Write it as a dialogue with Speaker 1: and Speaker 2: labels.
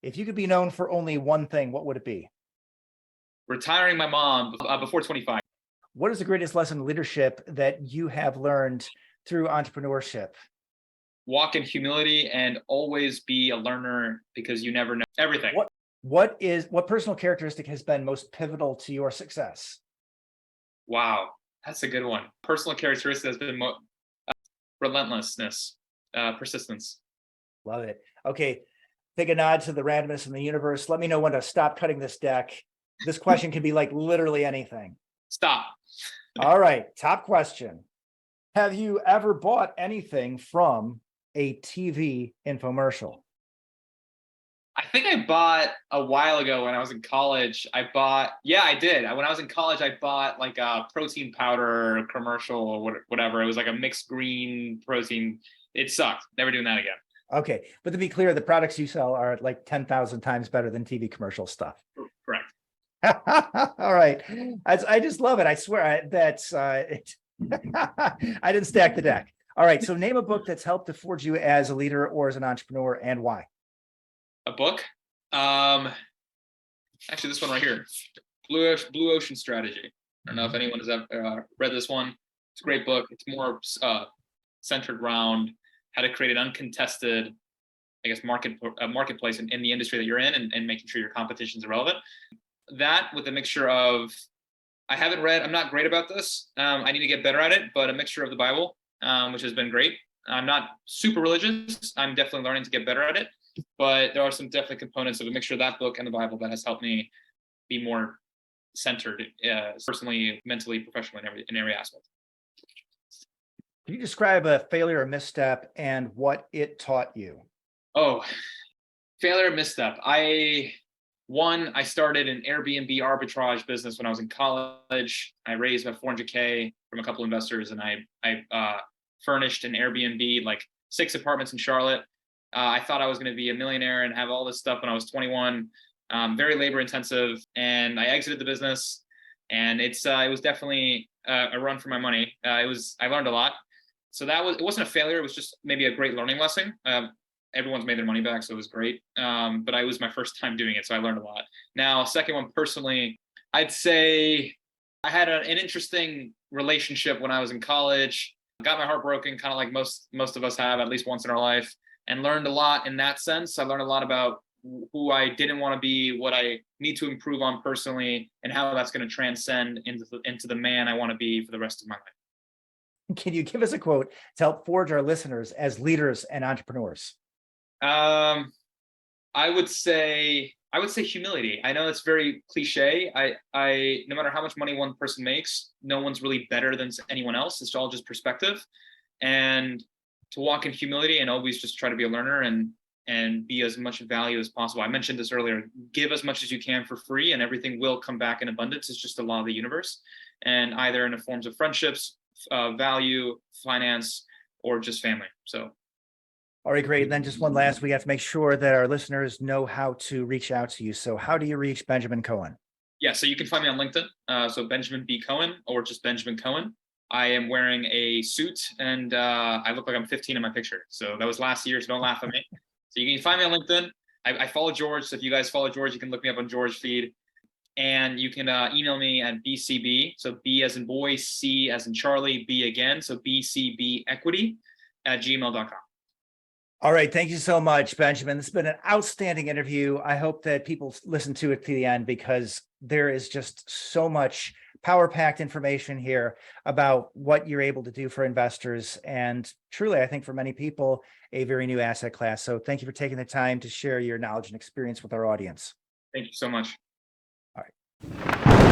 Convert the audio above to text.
Speaker 1: If you could be known for only one thing, what would it be?
Speaker 2: Retiring my mom before 25.
Speaker 1: What is the greatest lesson in leadership that you have learned through entrepreneurship?
Speaker 2: Walk in humility and always be a learner because you never know everything.
Speaker 1: What personal characteristic has been most pivotal to your success?
Speaker 2: Wow, that's a good one. Personal characteristic has been relentlessness, persistence.
Speaker 1: Love it. Okay, take a nod to the randomness in the universe. Let me know when to stop cutting this deck. This question can be like literally anything.
Speaker 2: Stop.
Speaker 1: All right, top question. Have you ever bought anything from a TV infomercial?
Speaker 2: I think I bought a while ago when I was in college. Yeah, I did. When I was in college, I bought like a protein powder commercial or whatever. It was like a mixed green protein. It sucked. Never doing that again.
Speaker 1: Okay, but to be clear, the products you sell are like 10,000 times better than TV commercial stuff.
Speaker 2: Correct.
Speaker 1: All right. I just love it. I swear that's it. I didn't stack the deck. All right. So name a book that's helped to forge you as a leader or as an entrepreneur, and why.
Speaker 2: A book? Actually, this one right here, Blue Ocean Strategy. I don't know if anyone has ever read this one. It's a great book. It's more centered around how to create an uncontested, I guess, marketplace in the industry that you're in, and making sure your competition is relevant. That with a mixture of, I'm not great about this. I need to get better at it, but a mixture of the Bible, which has been great. I'm not super religious. I'm definitely learning to get better at it, but there are some definite components of a mixture of that book and the Bible that has helped me be more centered, personally, mentally, professionally, in every aspect.
Speaker 1: Can you describe a failure or misstep and what it taught you?
Speaker 2: Oh, failure, misstep. I started an Airbnb arbitrage business when I was in college. I raised about $400K from a couple investors, and I furnished an Airbnb, like 6 apartments in Charlotte. I thought I was going to be a millionaire and have all this stuff when I was 21. Very labor intensive, and I exited the business. And it was definitely a run for my money. I learned a lot. So it wasn't a failure. It was just maybe a great learning lesson. Everyone's made their money back, so it was great. But it was my first time doing it, so I learned a lot. Now, second one, personally, I'd say I had an interesting relationship when I was in college. Got my heart broken, kind of like most of us have at least once in our life, and learned a lot in that sense. I learned a lot about who I didn't want to be, what I need to improve on personally, and how that's going to transcend into the man I want to be for the rest of my life.
Speaker 1: Can you give us a quote to help forge our listeners as leaders and entrepreneurs?
Speaker 2: I would say humility. I know it's very cliche. I no matter how much money one person makes, no one's really better than anyone else. It's all just perspective. And to walk in humility and always just try to be a learner and be as much value as possible. I mentioned this earlier. Give as much as you can for free, and everything will come back in abundance. It's just the law of the universe. And either in the forms of friendships, value, finance, or just family. So.
Speaker 1: All right, great. And then just one last, we have to make sure that our listeners know how to reach out to you. So how do you reach Benjamin Cohen?
Speaker 2: Yeah, so you can find me on LinkedIn. So Benjamin B. Cohen, or just Benjamin Cohen. I am wearing a suit, and I look like I'm 15 in my picture. So that was last year, so don't laugh at me. So you can find me on LinkedIn. I follow George. So if you guys follow George, you can look me up on George feed. And you can email me at BCB. So B as in boy, C as in Charlie, B again. So BCBequity@gmail.com.
Speaker 1: All right. Thank you so much, Benjamin. This has been an outstanding interview. I hope that people listen to it to the end, because there is just so much power-packed information here about what you're able to do for investors. And truly, I think for many people, a very new asset class. So thank you for taking the time to share your knowledge and experience with our audience.
Speaker 2: Thank you so much.
Speaker 1: All right.